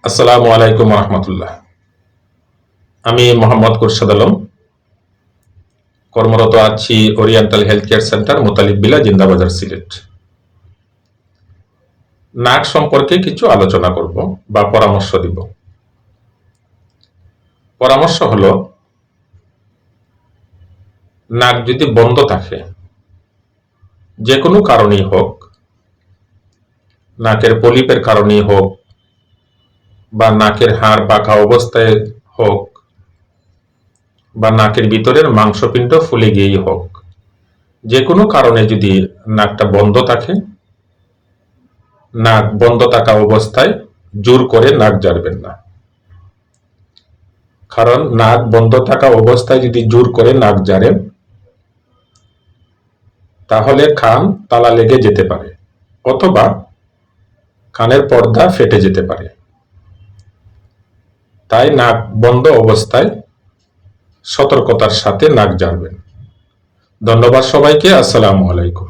আসসালামু আলাইকুম রহমতুল্লাহ। আমি মোহাম্মদ খুরশেদ আলম, কর্মরত আছি oriental health care centre, Motalib বিলা, জিন্দাবাজার, সিলেট। নাক সম্পর্কে কিছু আলোচনা করব বা পরামর্শ দিব। পরামর্শ হলো, নাক যদি বন্ধ থাকে, যে কোনো কারণেই হোক, নাকের পলিপের কারণেই হোক বা নাকের হাড় বাঁকা অবস্থায় হোক বা নাকের ভিতরের মাংসপিণ্ড ফুলে গিয়েই হোক, যে কোনো কারণে যদি নাকটা বন্ধ থাকে, নাক বন্ধ থাকা অবস্থায় জোর করে নাক ঝাড়বেন না। কারণ নাক বন্ধ থাকা অবস্থায় যদি জোর করে নাক ঝাড়েন, তাহলে কান তালা লেগে যেতে পারে অথবা কানের পর্দা ফেটে যেতে পারে। তাই নাক বন্ধ অবস্থায় সতর্কতার সাথে নাক ঝাড়বেন। ধন্যবাদ সবাইকে। আসসালামু আলাইকুম।